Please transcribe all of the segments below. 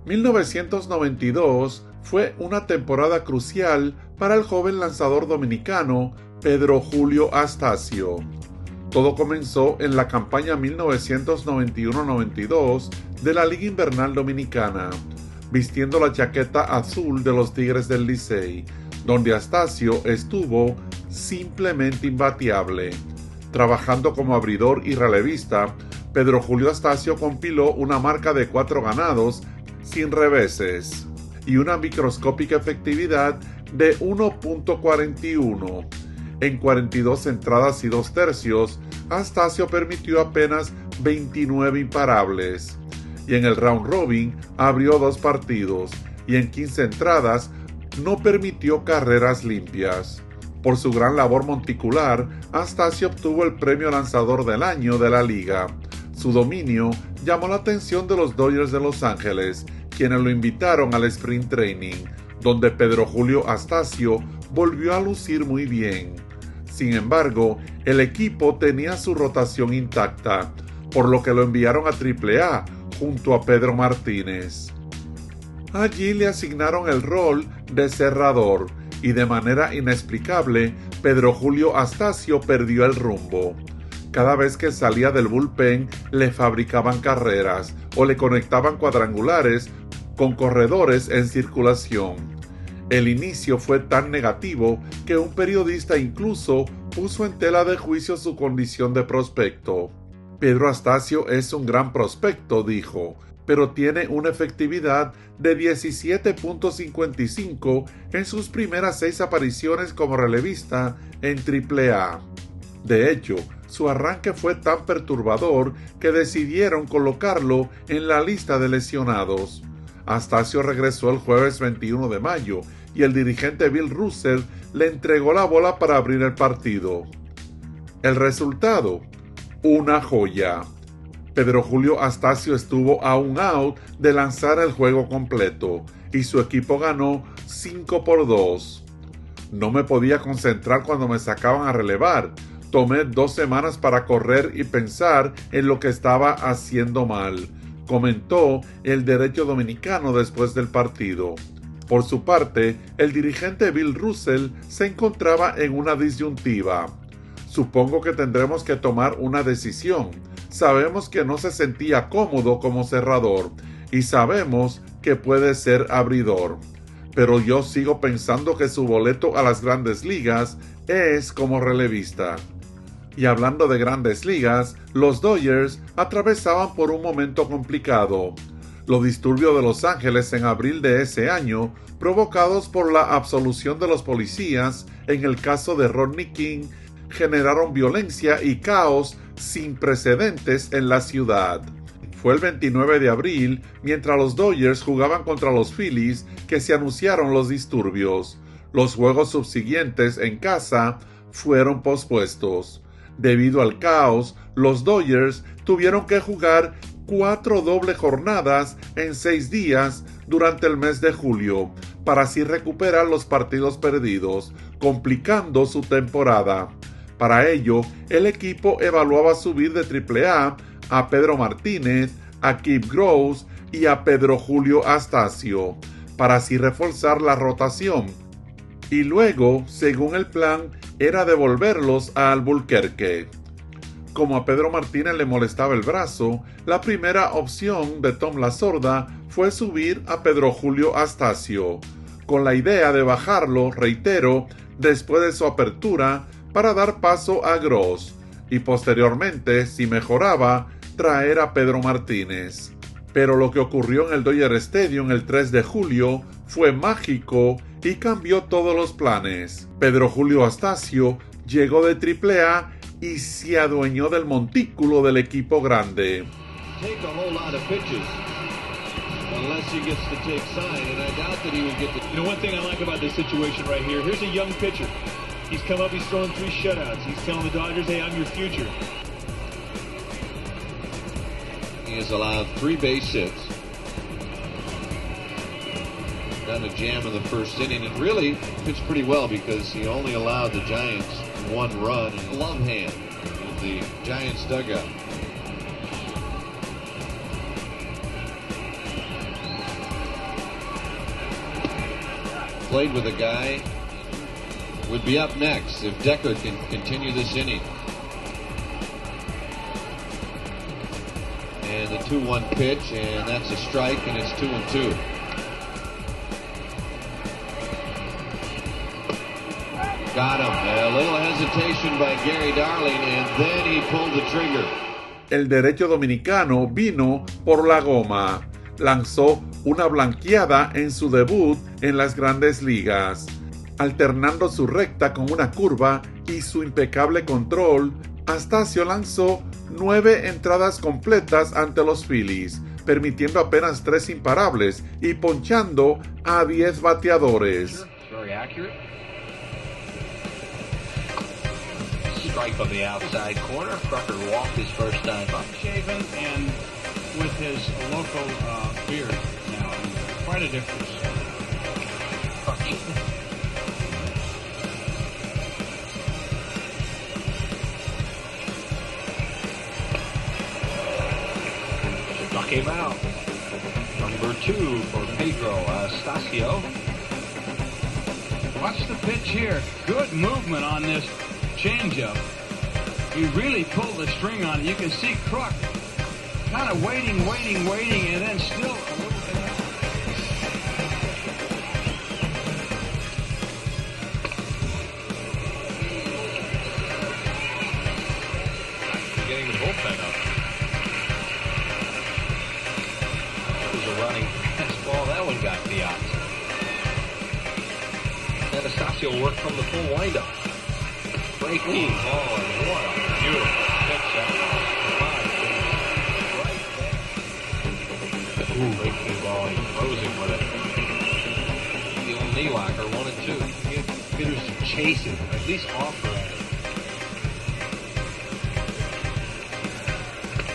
1992 fue una temporada crucial para el joven lanzador dominicano Pedro Julio Astacio. Todo comenzó en la campaña 1991-92 de la Liga Invernal Dominicana, vistiendo la chaqueta azul de los Tigres del Licey, donde Astacio estuvo simplemente imbateable. Trabajando como abridor y relevista, Pedro Julio Astacio compiló una marca de 4 ganados sin reveses y una microscópica efectividad de 1.41. En 42 entradas y 2 tercios, Astacio permitió apenas 29 imparables. Y en el round robin abrió 2 partidos y en 15 entradas no permitió carreras limpias. Por su gran labor monticular, Astacio obtuvo el premio lanzador del año de la liga. Su dominio llamó la atención de los Dodgers de Los Ángeles, quienes lo invitaron al Spring Training, donde Pedro Julio Astacio volvió a lucir muy bien. Sin embargo, el equipo tenía su rotación intacta, por lo que lo enviaron a AAA junto a Pedro Martínez. Allí le asignaron el rol de cerrador y de manera inexplicable, Pedro Julio Astacio perdió el rumbo. Cada vez que salía del bullpen le fabricaban carreras o le conectaban cuadrangulares con corredores en circulación. El inicio fue tan negativo que un periodista incluso puso en tela de juicio su condición de prospecto. Pedro Astacio es un gran prospecto, dijo, pero tiene una efectividad de 17.55 en sus primeras 6 apariciones como relevista en AAA. De hecho, su arranque fue tan perturbador que decidieron colocarlo en la lista de lesionados. Astacio regresó el jueves 21 de mayo y el dirigente Bill Russell le entregó la bola para abrir el partido. El resultado, una joya. Pedro Julio Astacio estuvo a un out de lanzar el juego completo y su equipo ganó 5-2. No me podía concentrar cuando me sacaban a relevar. Tomé 2 semanas para correr y pensar en lo que estaba haciendo mal, comentó el derecho dominicano después del partido. Por su parte, el dirigente Bill Russell se encontraba en una disyuntiva. Supongo que tendremos que tomar una decisión. Sabemos que no se sentía cómodo como cerrador y sabemos que puede ser abridor. Pero yo sigo pensando que su boleto a las grandes ligas es como relevista. Y hablando de grandes ligas, los Dodgers atravesaban por un momento complicado. Los disturbios de Los Ángeles en abril de ese año, provocados por la absolución de los policías en el caso de Rodney King, generaron violencia y caos sin precedentes en la ciudad. Fue el 29 de abril, mientras los Dodgers jugaban contra los Phillies, que se anunciaron los disturbios. Los juegos subsiguientes en casa fueron pospuestos. Debido al caos, los Dodgers tuvieron que jugar 4 dobles jornadas en 6 días durante el mes de julio, para así recuperar los partidos perdidos, complicando su temporada. Para ello, el equipo evaluaba subir de AAA a Pedro Martínez, a Kip Gross y a Pedro Julio Astacio, para así reforzar la rotación. Y luego, según el plan, era devolverlos a Albuquerque. Como a Pedro Martínez le molestaba el brazo, la primera opción de Tom Lasorda fue subir a Pedro Julio Astacio, con la idea de bajarlo, reitero, después de su apertura, para dar paso a Gross, y posteriormente, si mejoraba, traer a Pedro Martínez. Pero lo que ocurrió en el Dodger Stadium el 3 de julio fue mágico y cambió todos los planes. Pedro Julio Astacio llegó de AAA y se adueñó del montículo del equipo grande. He's come up, he's throwing 3 shutouts. He's telling the Dodgers, hey, I'm your future. He has allowed 3 base hits. Done a jam in the first inning and really pitched pretty well because he only allowed the Giants 1 run. And glove hand in the Giants dugout. played with a guy, would be up next if Decker can continue this inning. And the 2-1 pitch, and that's a strike, and it's 2-2. Got him. A little hesitation by Gary Darling, and then he pulled the trigger. El derecho dominicano vino por la goma. Lanzó una blanqueada en su debut en las Grandes Ligas. Alternando su recta con una curva y su impecable control, Astacio lanzó 9 entradas completas ante los Phillies, permitiendo apenas 3 imparables y ponchando a 10 bateadores. Strike on the outside corner. Crucker walked his first time up. Shaven and with his local beard now. Quite a difference. Struck him out. Number 2 for Pedro Astacio. Watch the pitch here. Good movement on this changeup. He really pulled the string on it. You can see Kruk kind of waiting, and then still a little bit. Getting the bullpen up. That was a running fastball. That one got the odds. Astacio worked from the full windup. Breaking ball, and what a beautiful pitch out. Right there. Breaking ball, and closing with it. The old knee locker 1-2. Give hitters some chasing, at least offer at it.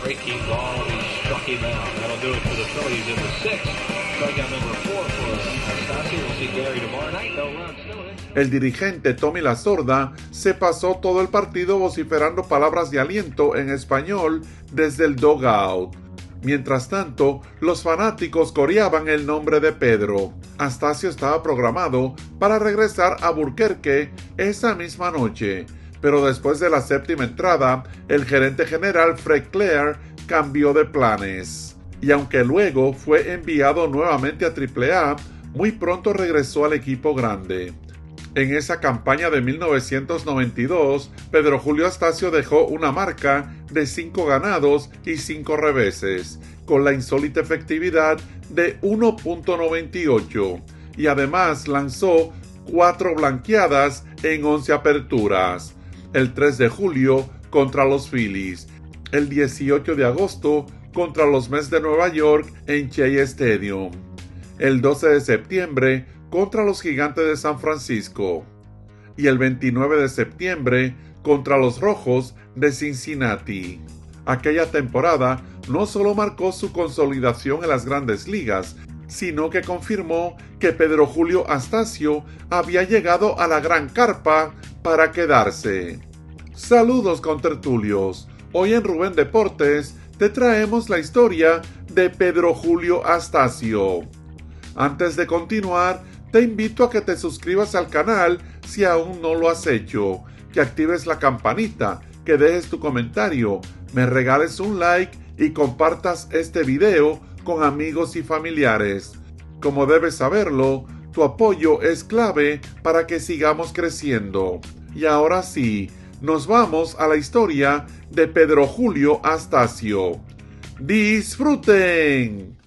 Breaking ball, and he struck him out. That'll do it for the Phillies in the 6th. Strikeout number 4 for Astacio. We'll see Gary tomorrow night. No run still in. El dirigente Tommy Lasorda se pasó todo el partido vociferando palabras de aliento en español desde el dugout. Mientras tanto, los fanáticos coreaban el nombre de Pedro. Astacio estaba programado para regresar a Burquerque esa misma noche, pero después de la 7ª entrada, el gerente general Fred Claire cambió de planes. Y aunque luego fue enviado nuevamente a AAA, muy pronto regresó al equipo grande. En esa campaña de 1992, Pedro Julio Astacio dejó una marca de 5 ganados y 5 reveses, con la insólita efectividad de 1.98, y además lanzó 4 blanqueadas en 11 aperturas, el 3 de julio contra los Phillies, el 18 de agosto contra los Mets de Nueva York en Shea Stadium, el 12 de septiembre contra los Gigantes de San Francisco y el 29 de septiembre contra los Rojos de Cincinnati. Aquella temporada no solo marcó su consolidación en las Grandes Ligas, sino que confirmó que Pedro Julio Astacio había llegado a la gran carpa para quedarse. Saludos contertulios, hoy en Rubén Deportes te traemos la historia de Pedro Julio Astacio. Antes de continuar, te invito a que te suscribas al canal si aún no lo has hecho, que actives la campanita, que dejes tu comentario, me regales un like y compartas este video con amigos y familiares. Como debes saberlo, tu apoyo es clave para que sigamos creciendo. Y ahora sí, nos vamos a la historia de Pedro Julio Astacio. ¡Disfruten!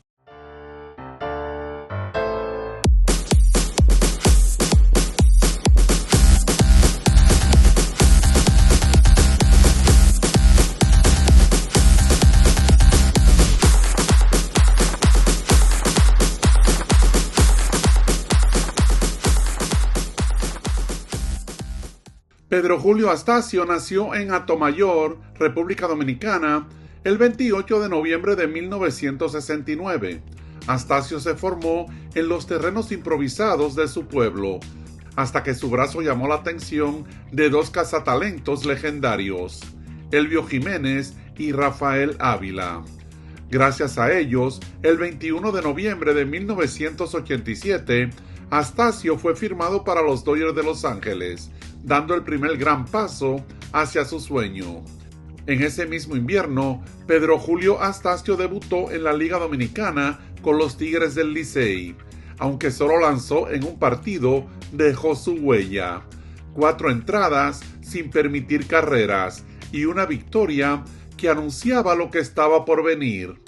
Pedro Julio Astacio nació en Atomayor, República Dominicana, el 28 de noviembre de 1969. Astacio se formó en los terrenos improvisados de su pueblo, hasta que su brazo llamó la atención de 2 cazatalentos legendarios, Elvio Jiménez y Rafael Ávila. Gracias a ellos, el 21 de noviembre de 1987, Astacio fue firmado para los Dodgers de Los Ángeles, dando el primer gran paso hacia su sueño. En ese mismo invierno, Pedro Julio Astacio debutó en la Liga Dominicana con los Tigres del Licey. Aunque solo lanzó en un partido, dejó su huella. 4 entradas sin permitir carreras y una victoria que anunciaba lo que estaba por venir.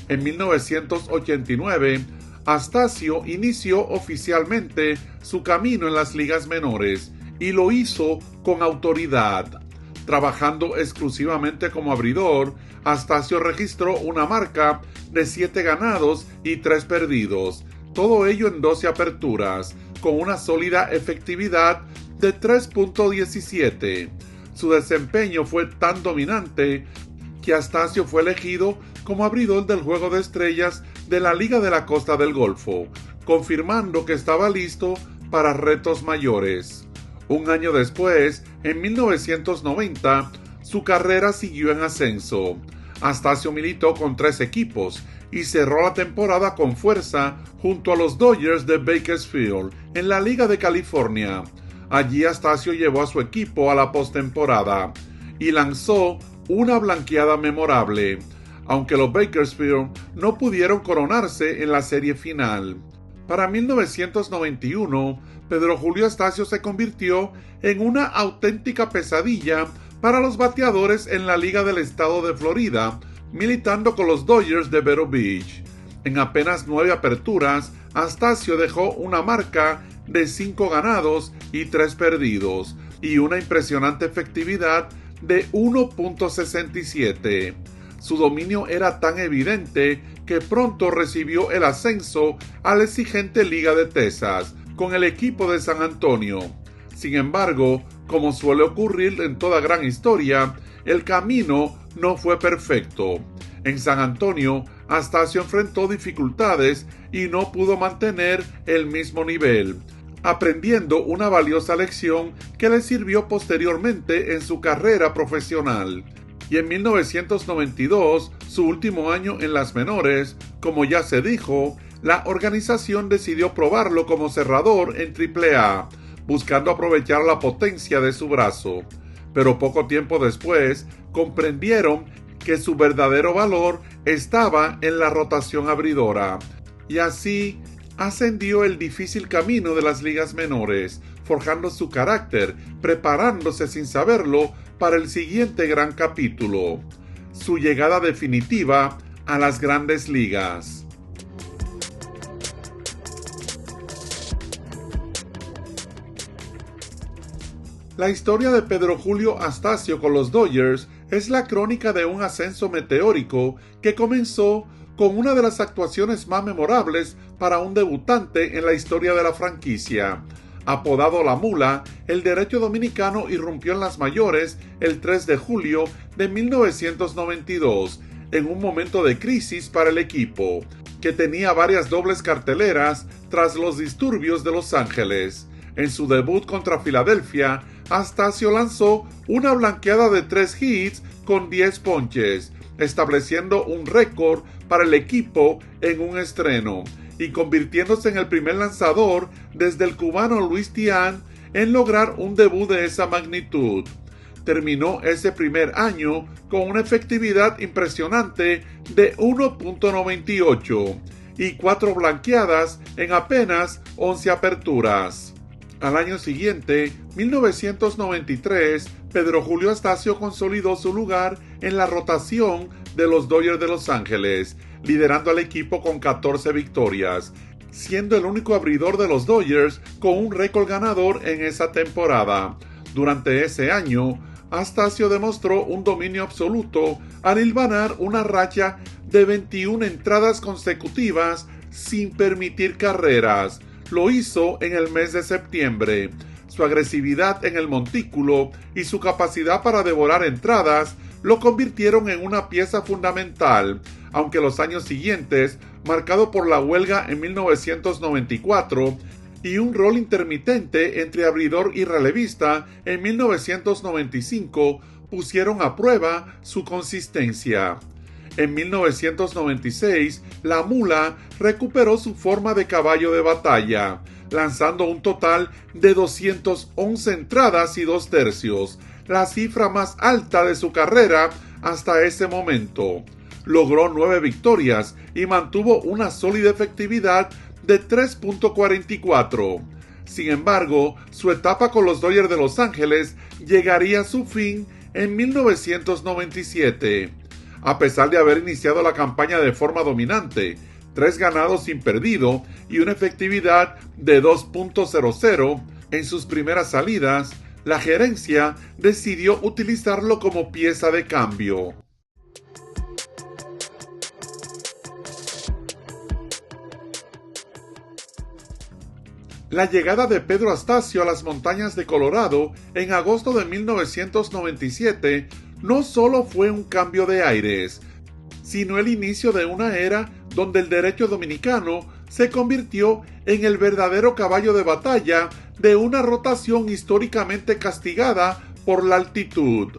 En 1989, Astacio inició oficialmente su camino en las ligas menores y lo hizo con autoridad. Trabajando exclusivamente como abridor, Astacio registró una marca de 7 ganados y 3 perdidos, todo ello en 12 aperturas, con una sólida efectividad de 3.17. Su desempeño fue tan dominante que Astacio fue elegido como abridor del Juego de Estrellas de la Liga de la Costa del Golfo, confirmando que estaba listo para retos mayores. Un año después, en 1990, su carrera siguió en ascenso. Astacio militó con 3 equipos y cerró la temporada con fuerza junto a los Dodgers de Bakersfield en la Liga de California. Allí Astacio llevó a su equipo a la postemporada y lanzó una blanqueada memorable, aunque los Bakersfield no pudieron coronarse en la serie final. Para 1991, Pedro Julio Astacio se convirtió en una auténtica pesadilla para los bateadores en la Liga del Estado de Florida, militando con los Dodgers de Vero Beach. En apenas 9 aperturas, Astacio dejó una marca de 5 ganados y 3 perdidos, y una impresionante efectividad de 1.67. Su dominio era tan evidente que pronto recibió el ascenso a la exigente Liga de Texas con el equipo de San Antonio. Sin embargo, como suele ocurrir en toda gran historia, el camino no fue perfecto. En San Antonio, Astacio enfrentó dificultades y no pudo mantener el mismo nivel, aprendiendo una valiosa lección que le sirvió posteriormente en su carrera profesional. Y en 1992, su último año en las menores, como ya se dijo, la organización decidió probarlo como cerrador en AAA, buscando aprovechar la potencia de su brazo. Pero poco tiempo después, comprendieron que su verdadero valor estaba en la rotación abridora. Y así ascendió el difícil camino de las ligas menores, forjando su carácter, preparándose sin saberlo para el siguiente gran capítulo, su llegada definitiva a las grandes ligas. La historia de Pedro Julio Astacio con los Dodgers es la crónica de un ascenso meteórico que comenzó con una de las actuaciones más memorables para un debutante en la historia de la franquicia. Apodado La Mula, el derecho dominicano irrumpió en las mayores el 3 de julio de 1992, en un momento de crisis para el equipo, que tenía varias dobles carteleras tras los disturbios de Los Ángeles. En su debut contra Filadelfia, Astacio lanzó una blanqueada de 3 hits con 10 ponches, estableciendo un récord para el equipo en un estreno y convirtiéndose en el primer lanzador desde el cubano Luis Tiant en lograr un debut de esa magnitud. Terminó ese primer año con una efectividad impresionante de 1.98 y 4 blanqueadas en apenas 11 aperturas. Al año siguiente, 1993, Pedro Julio Astacio consolidó su lugar en la rotación de los Dodgers de Los Ángeles, liderando al equipo con 14 victorias, siendo el único abridor de los Dodgers con un récord ganador en esa temporada. Durante ese año, Astacio demostró un dominio absoluto al hilvanar una racha de 21 entradas consecutivas sin permitir carreras. Lo hizo en el mes de septiembre. Su agresividad en el montículo y su capacidad para devorar entradas lo convirtieron en una pieza fundamental, aunque los años siguientes, marcado por la huelga en 1994 y un rol intermitente entre abridor y relevista en 1995, pusieron a prueba su consistencia. En 1996, la mula recuperó su forma de caballo de batalla, lanzando un total de 211 entradas y 2/3, la cifra más alta de su carrera hasta ese momento. Logró 9 victorias y mantuvo una sólida efectividad de 3.44. Sin embargo, su etapa con los Dodgers de Los Ángeles llegaría a su fin en 1997. A pesar de haber iniciado la campaña de forma dominante, 3 ganados sin perdido y una efectividad de 2.00 en sus primeras salidas, la gerencia decidió utilizarlo como pieza de cambio. La llegada de Pedro Astacio a las montañas de Colorado en agosto de 1997 no solo fue un cambio de aires, sino el inicio de una era donde el derecho dominicano se convirtió en el verdadero caballo de batalla de una rotación históricamente castigada por la altitud.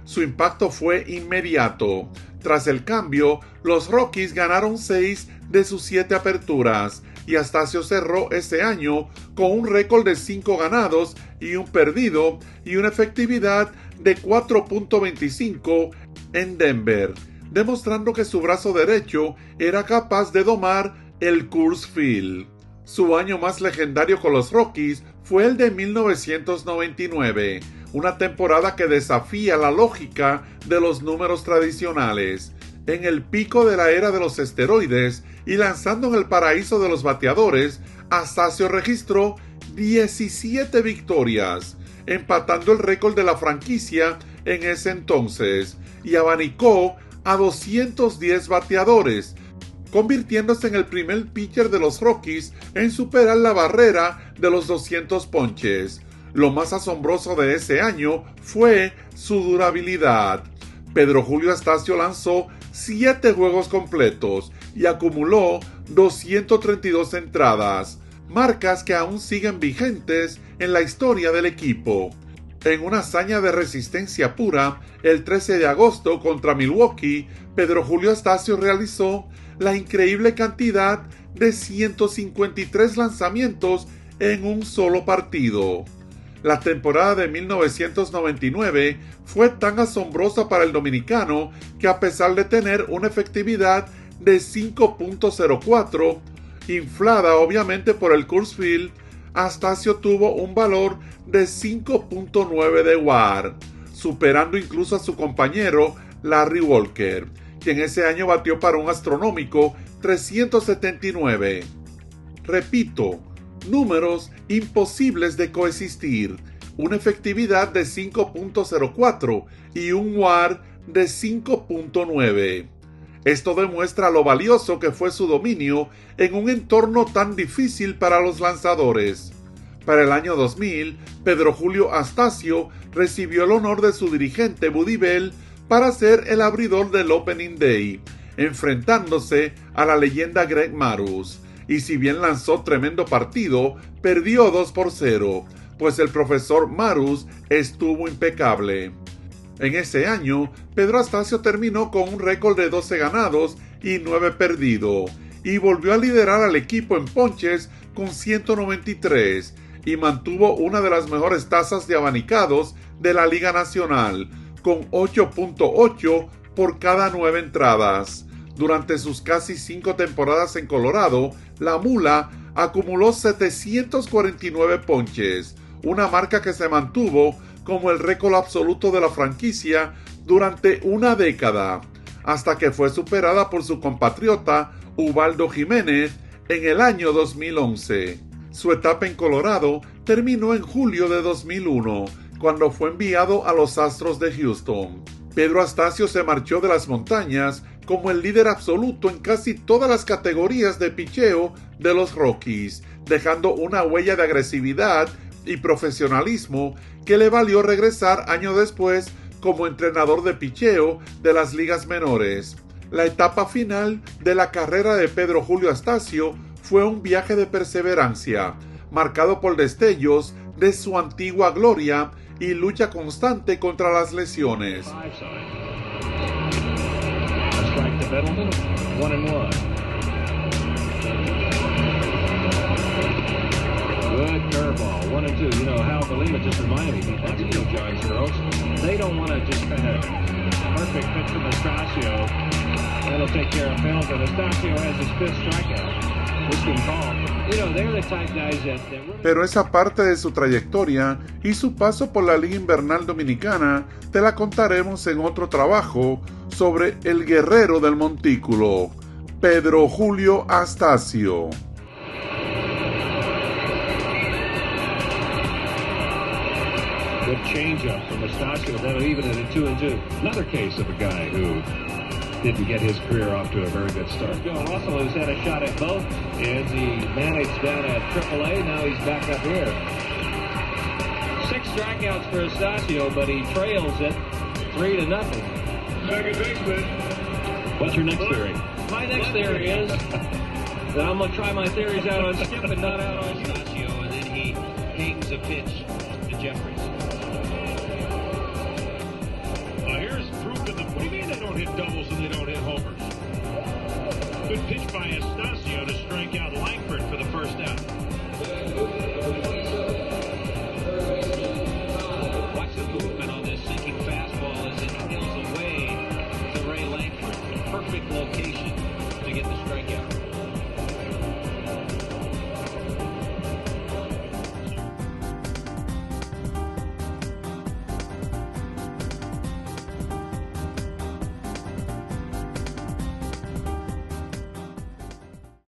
Su impacto fue inmediato. Tras el cambio, los Rockies ganaron 6 de sus 7 aperturas y Astacio cerró ese año con un récord de 5 ganados y 1 perdido y una efectividad de 4.25 en Denver, demostrando que su brazo derecho era capaz de domar el Coors Field. Su año más legendario con los Rockies fue el de 1999, una temporada que desafía la lógica de los números tradicionales. En el pico de la era de los esteroides y lanzando en el paraíso de los bateadores, Astacio registró 17 victorias, empatando el récord de la franquicia en ese entonces, y abanicó a 210 bateadores, convirtiéndose en el primer pitcher de los Rockies en superar la barrera de los 200 ponches. Lo más asombroso de ese año fue su durabilidad. Pedro Julio Astacio lanzó 7 juegos completos y acumuló 232 entradas, marcas que aún siguen vigentes en la historia del equipo. En una hazaña de resistencia pura, el 13 de agosto contra Milwaukee, Pedro Julio Astacio realizó la increíble cantidad de 153 lanzamientos en un solo partido. La temporada de 1999 fue tan asombrosa para el dominicano que, a pesar de tener una efectividad de 5.04, inflada obviamente por el Coors Field, Astacio tuvo un valor de 5.9 de WAR, superando incluso a su compañero Larry Walker, quien ese año batió para un astronómico 379. Repito, números imposibles de coexistir, una efectividad de 5.04 y un WAR de 5.9. Esto demuestra lo valioso que fue su dominio en un entorno tan difícil para los lanzadores. Para el año 2000, Pedro Julio Astacio recibió el honor de su dirigente Buddy Bell para ser el abridor del Opening Day, enfrentándose a la leyenda Greg Maddux. Y si bien lanzó tremendo partido, perdió 2-0, pues el profesor Maddux estuvo impecable. En ese año, Pedro Astacio terminó con un récord de 12 ganados y 9 perdidos, y volvió a liderar al equipo en ponches con 193, y mantuvo una de las mejores tasas de abanicados de la Liga Nacional, con 8.8 por cada 9 entradas. Durante sus casi 5 temporadas en Colorado, la mula acumuló 749 ponches, una marca que se mantuvo como el récord absoluto de la franquicia durante una década, hasta que fue superada por su compatriota Ubaldo Jiménez en el año 2011. Su etapa en Colorado terminó en julio de 2001, cuando fue enviado a los Astros de Houston. Pedro Astacio se marchó de las montañas como el líder absoluto en casi todas las categorías de picheo de los Rockies, dejando una huella de agresividad y profesionalismo que le valió regresar años después como entrenador de picheo de las ligas menores. La etapa final de la carrera de Pedro Julio Astacio fue un viaje de perseverancia, marcado por destellos de su antigua gloria y lucha constante contra las lesiones. A strike to Middleton, 1-1. Good curveball, 1-2. You know, Hal Galima just reminded me, that's the Giants girls. They don't want to just kind of perfect pitch from Estacio. That'll take care of Felton. Estacio has his 5th strikeout. This can call. You know, they're the type guys that Pero esa parte de su trayectoria y su paso por la Liga Invernal Dominicana te la contaremos en otro trabajo sobre el guerrero del montículo, Pedro Julio Astacio. Good changeup from Estacio, that'll even it at 2-2. Another case of a guy who didn't get his career off to a very good start. Bill Russell, who's had a shot at both ends, he managed down at AAA, now he's back up here. 6 strikeouts for Estacio, but he trails it 3-0. Second baseman. What's your next theory? My next theory is that I'm going to try my theories out on Skip and not out on Estacio, and then he hangs a pitch to Jeffries.